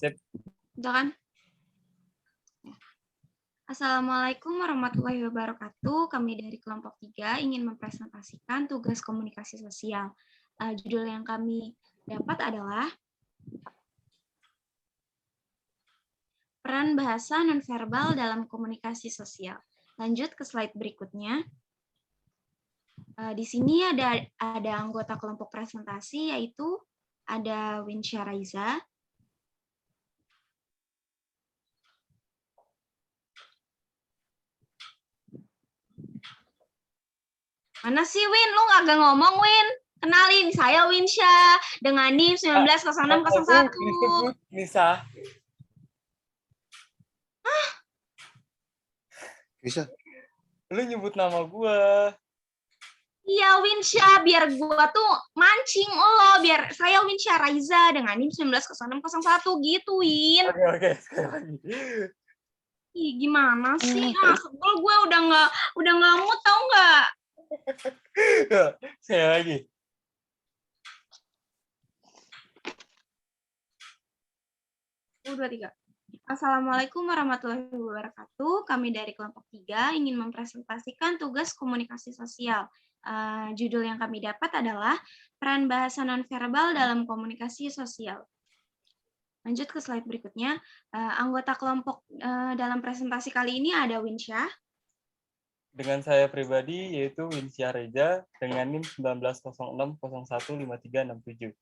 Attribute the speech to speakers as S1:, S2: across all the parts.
S1: Sip.
S2: Udah kan? Assalamualaikum warahmatullahi wabarakatuh. Kami dari kelompok 3 ingin mempresentasikan tugas komunikasi sosial. Judul yang kami dapat adalah peran bahasa nonverbal dalam komunikasi sosial. Lanjut ke slide berikutnya. Di sini ada anggota kelompok presentasi, yaitu ada Winsya Raiza, mana sih Win? Lu nggak ngomong Win? Kenalin, saya Winsya dengan NIM 190601.
S1: Bisa.
S3: Bisa.
S1: Lu nyebut nama gua.
S2: Iya Winsya, biar gua tuh mancing lo, biar saya Winsya Raiza dengan NIM 190601 gitu, Win.
S1: Oke, sekali lagi.
S2: Ih, gimana sih? Sebel gue udah nggak mood, tau nggak?
S1: Sekali lagi.
S2: Udah 3. Assalamualaikum warahmatullahi wabarakatuh. Kami dari kelompok 3 ingin mempresentasikan tugas komunikasi sosial. Judul yang kami dapat adalah peran bahasa nonverbal dalam komunikasi sosial. Lanjut ke slide berikutnya. Anggota kelompok dalam presentasi kali ini ada Winsya.
S1: Dengan saya pribadi, yaitu Winsya Reza, dengan NIM 1906015367.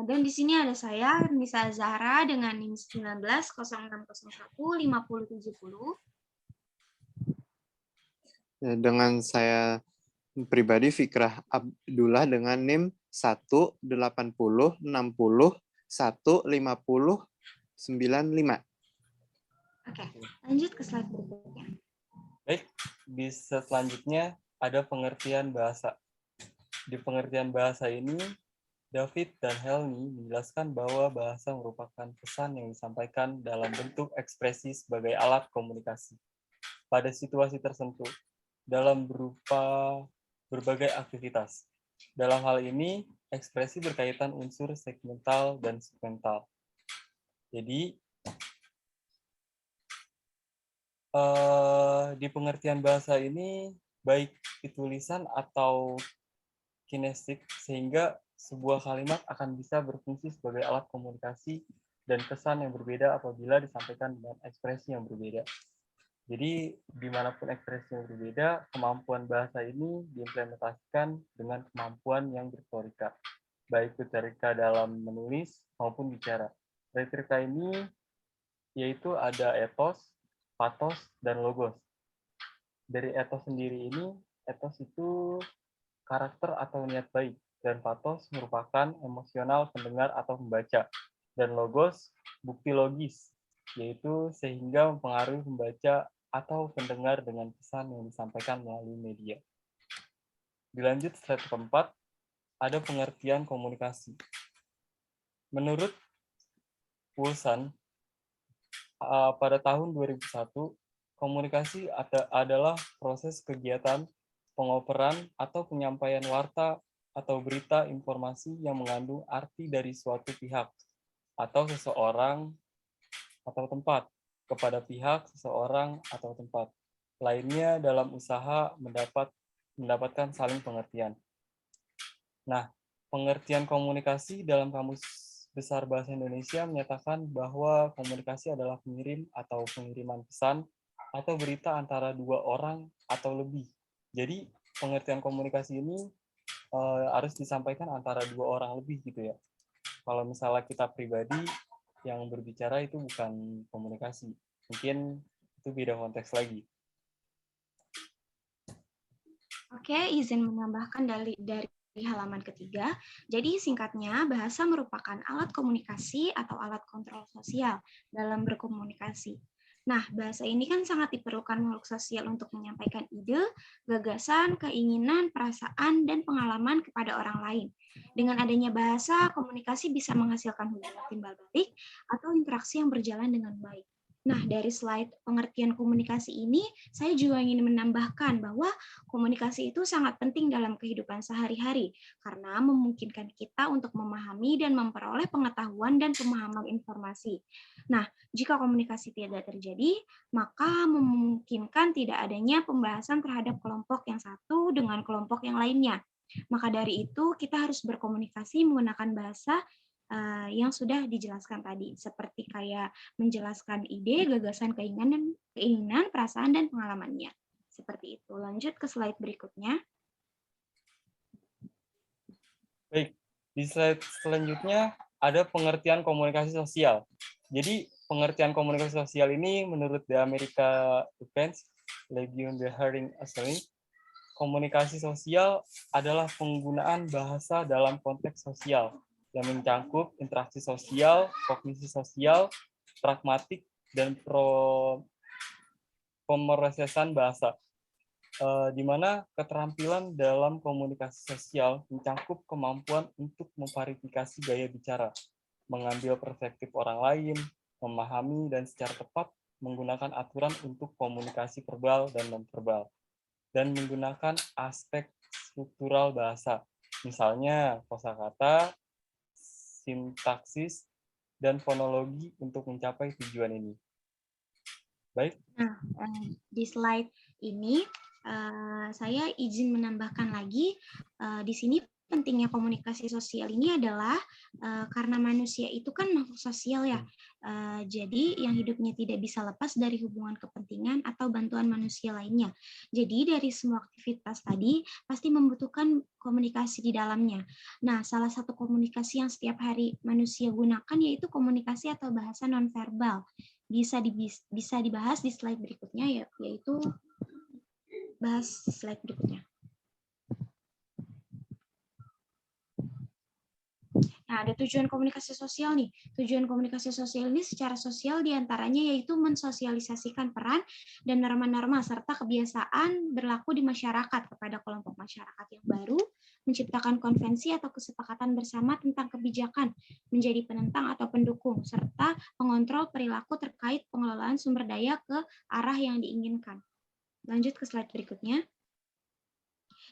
S2: Dan di sini ada saya, Nisa Zahra, dengan NIM 1906015070.
S3: Dengan saya pribadi Fikrah Abdullah dengan NIM 18060150995.
S2: Oke, lanjut ke slide berikutnya.
S1: Baik, bisa selanjutnya ada pengertian bahasa. Di pengertian bahasa ini, David dan Helmi menjelaskan bahwa bahasa merupakan pesan yang disampaikan dalam bentuk ekspresi sebagai alat komunikasi pada situasi tertentu dalam berupa berbagai aktivitas. Dalam hal ini, ekspresi berkaitan unsur segmental dan segmental. Jadi, di pengertian bahasa ini, baik di tulisan atau kinestik, sehingga sebuah kalimat akan bisa berfungsi sebagai alat komunikasi dan kesan yang berbeda apabila disampaikan dengan ekspresi yang berbeda. Jadi, dimanapun ekspresi yang berbeda, kemampuan bahasa ini diimplementasikan dengan kemampuan yang berretorika, baik retorika dalam menulis maupun bicara. Retorika ini yaitu ada etos, patos, dan logos. Dari etos sendiri ini, etos itu karakter atau niat baik, dan patos merupakan emosional pendengar atau pembaca, dan logos bukti logis, yaitu sehingga mempengaruhi pembaca atau pendengar dengan pesan yang disampaikan melalui media. Dilanjut slide keempat, ada pengertian komunikasi. Menurut Wilson, pada tahun 2001, komunikasi adalah proses kegiatan pengoperan atau penyampaian warta atau berita informasi yang mengandung arti dari suatu pihak atau seseorang atau tempat kepada pihak, seseorang, atau tempat lainnya dalam usaha mendapatkan saling pengertian. Nah, pengertian komunikasi dalam Kamus Besar Bahasa Indonesia menyatakan bahwa komunikasi adalah pengirim atau pengiriman pesan atau berita antara dua orang atau lebih. Jadi, pengertian komunikasi ini harus disampaikan antara dua orang lebih gitu ya. Kalau misalnya kita pribadi yang berbicara itu bukan komunikasi. Mungkin itu beda konteks lagi.
S2: Oke, izin menambahkan dari halaman ketiga. Jadi singkatnya, bahasa merupakan alat komunikasi atau alat kontrol sosial dalam berkomunikasi. Nah, bahasa ini kan sangat diperlukan makhluk sosial untuk menyampaikan ide, gagasan, keinginan, perasaan, dan pengalaman kepada orang lain. Dengan adanya bahasa, komunikasi bisa menghasilkan hubungan timbal balik atau interaksi yang berjalan dengan baik. Nah, dari slide pengertian komunikasi ini, saya juga ingin menambahkan bahwa komunikasi itu sangat penting dalam kehidupan sehari-hari karena memungkinkan kita untuk memahami dan memperoleh pengetahuan dan pemahaman informasi. Nah, jika komunikasi tidak terjadi, maka memungkinkan tidak adanya pembahasan terhadap kelompok yang satu dengan kelompok yang lainnya. Maka dari itu, kita harus berkomunikasi menggunakan bahasa yang sudah dijelaskan tadi, seperti kayak menjelaskan ide, gagasan, keinginan, perasaan, dan pengalamannya. Seperti itu. Lanjut ke slide berikutnya.
S1: Baik, di slide selanjutnya ada pengertian komunikasi sosial. Jadi pengertian komunikasi sosial ini menurut The America Defense Legion the Hearing Assembly, komunikasi sosial adalah penggunaan bahasa dalam konteks sosial yang mencangkup interaksi sosial, kognisi sosial, pragmatik, dan pemrosesan bahasa, di mana keterampilan dalam komunikasi sosial mencangkup kemampuan untuk memverifikasi gaya bicara, mengambil perspektif orang lain, memahami dan secara tepat menggunakan aturan untuk komunikasi verbal dan nonverbal, dan menggunakan aspek struktural bahasa, misalnya kosakata, sintaksis, dan fonologi untuk mencapai tujuan ini. Baik.
S2: Nah, di slide ini saya izin menambahkan lagi, di sini pentingnya komunikasi sosial ini adalah karena manusia itu kan makhluk sosial ya, jadi yang hidupnya tidak bisa lepas dari hubungan kepentingan atau bantuan manusia lainnya. Jadi dari semua aktivitas tadi pasti membutuhkan komunikasi di dalamnya. Nah, salah satu komunikasi yang setiap hari manusia gunakan yaitu komunikasi atau bahasa nonverbal. Bisa dibahas di slide berikutnya, yaitu bahas slide berikutnya. Nah, ada tujuan komunikasi sosial nih. Tujuan komunikasi sosial ini secara sosial diantaranya yaitu mensosialisasikan peran dan norma-norma serta kebiasaan berlaku di masyarakat kepada kelompok masyarakat yang baru, menciptakan konvensi atau kesepakatan bersama tentang kebijakan, menjadi penentang atau pendukung, serta mengontrol perilaku terkait pengelolaan sumber daya ke arah yang diinginkan. Lanjut ke slide berikutnya.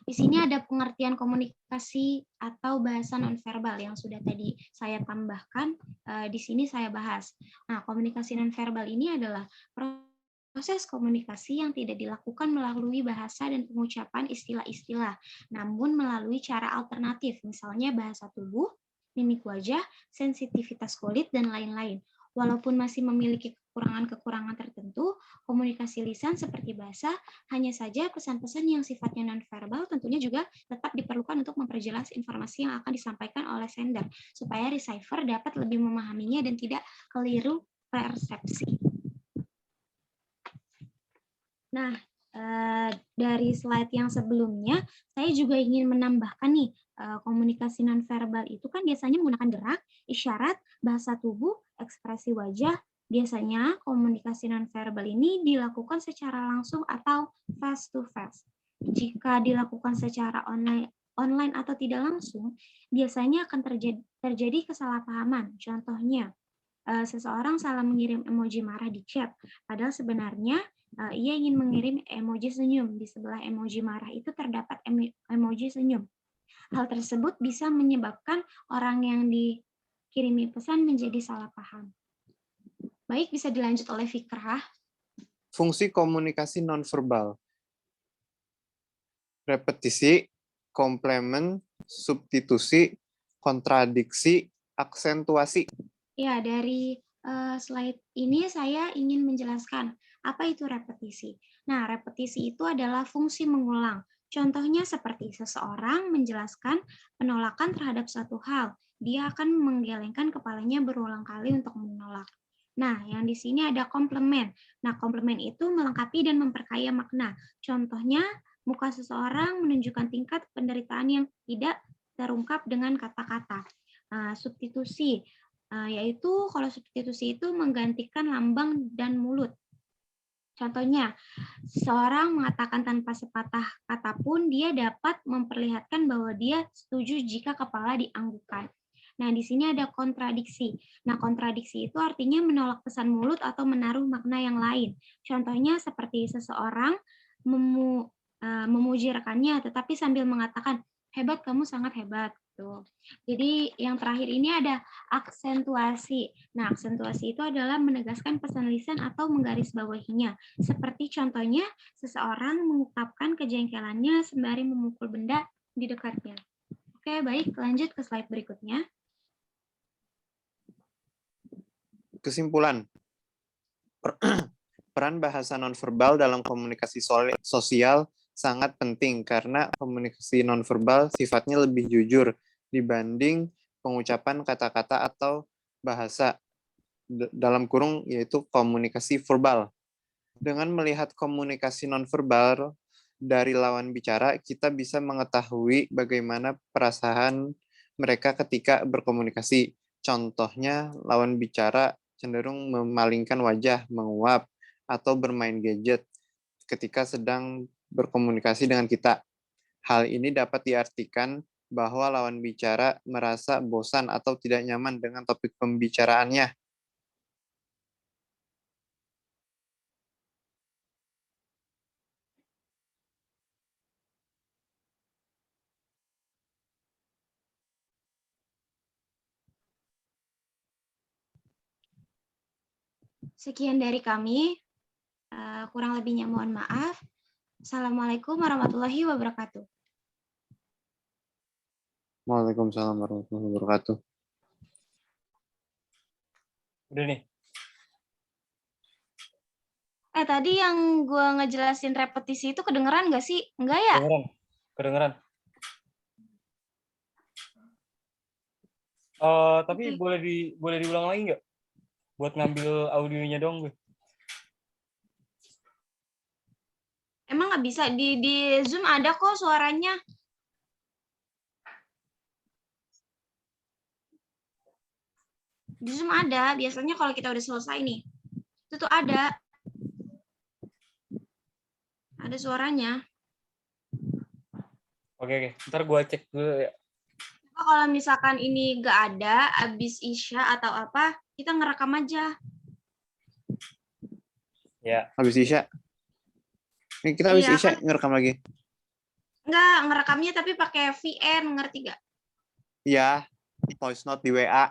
S2: Di sini ada pengertian komunikasi atau bahasa nonverbal yang sudah tadi saya tambahkan, di sini saya bahas. Nah, komunikasi nonverbal ini adalah proses komunikasi yang tidak dilakukan melalui bahasa dan pengucapan istilah-istilah, namun melalui cara alternatif, misalnya bahasa tubuh, mimik wajah, sensitivitas kulit, dan lain-lain. Walaupun masih memiliki kekurangan-kekurangan tertentu, komunikasi lisan seperti bahasa, hanya saja pesan-pesan yang sifatnya nonverbal tentunya juga tetap diperlukan untuk memperjelas informasi yang akan disampaikan oleh sender, supaya receiver dapat lebih memahaminya dan tidak keliru persepsi. Nah, dari slide yang sebelumnya, saya juga ingin menambahkan nih, komunikasi nonverbal itu kan biasanya menggunakan gerak, isyarat, bahasa tubuh, ekspresi wajah. Biasanya komunikasi nonverbal ini dilakukan secara langsung atau face to face. Jika dilakukan secara online atau tidak langsung, biasanya akan terjadi kesalahpahaman. Contohnya, seseorang salah mengirim emoji marah di chat, padahal sebenarnya ia ingin mengirim emoji senyum. Di sebelah emoji marah itu terdapat emoji senyum. Hal tersebut bisa menyebabkan orang yang dikirimi pesan menjadi salah paham. Baik, bisa dilanjut oleh Fikrah.
S3: Fungsi komunikasi nonverbal. Repetisi, komplement, substitusi, kontradiksi, aksentuasi.
S2: Ya, dari slide ini saya ingin menjelaskan apa itu repetisi. Nah, repetisi itu adalah fungsi mengulang. Contohnya seperti seseorang menjelaskan penolakan terhadap suatu hal. Dia akan menggelengkan kepalanya berulang kali untuk menolak. Nah, yang di sini ada komplement. Nah, komplement itu melengkapi dan memperkaya makna. Contohnya, muka seseorang menunjukkan tingkat penderitaan yang tidak terungkap dengan kata-kata. Substitusi, yaitu kalau substitusi itu menggantikan lambang dan mulut. Contohnya, seorang mengatakan tanpa sepatah kata pun dia dapat memperlihatkan bahwa dia setuju jika kepala dianggukkan. Nah, di sini ada kontradiksi. Nah, kontradiksi itu artinya menolak pesan mulut atau menaruh makna yang lain. Contohnya seperti seseorang memuji rekannya, tetapi sambil mengatakan, hebat, kamu sangat hebat. Tuh. Jadi yang terakhir ini ada aksentuasi. Nah, aksentuasi itu adalah menegaskan pesan lisan atau menggarisbawahinya. Seperti contohnya, seseorang mengungkapkan kejengkelannya sembari memukul benda di dekatnya. Oke, baik. Lanjut ke slide berikutnya.
S3: Kesimpulan. Peran bahasa nonverbal dalam komunikasi sosial sangat penting karena komunikasi nonverbal sifatnya lebih jujur dibanding pengucapan kata-kata atau bahasa dalam kurung yaitu komunikasi verbal. Dengan melihat komunikasi nonverbal dari lawan bicara, kita bisa mengetahui bagaimana perasaan mereka ketika berkomunikasi. Contohnya, lawan bicara cenderung memalingkan wajah, menguap, atau bermain gadget ketika sedang berkomunikasi dengan kita. Hal ini dapat diartikan bahwa lawan bicara merasa bosan atau tidak nyaman dengan topik pembicaraannya.
S2: Sekian dari kami. Kurang lebihnya mohon maaf. Assalamualaikum warahmatullahi wabarakatuh.
S3: Waalaikumsalam warahmatullahi wabarakatuh.
S1: Udah nih.
S2: Tadi yang gue ngejelasin repetisi itu kedengeran nggak sih? Enggak ya?
S1: Kedengeran. Tapi boleh diulang lagi nggak? Buat ngambil audionya dong gue.
S2: Emang nggak bisa? Di Zoom ada kok suaranya. Di Zoom ada. Biasanya kalau kita udah selesai nih. Itu tuh ada. Ada suaranya.
S1: Oke. Ntar gue cek dulu ya.
S2: Kalau misalkan ini nggak ada, abis Isya atau apa, kita ngerekam aja.
S1: Ya.
S3: Habis Isya. Ini kita habis
S2: Iya,
S3: Isya
S2: kan?
S3: ngerekam lagi.
S2: Enggak, ngerekamnya tapi pakai VN, ngerti nggak?
S3: Iya, voice note di WA.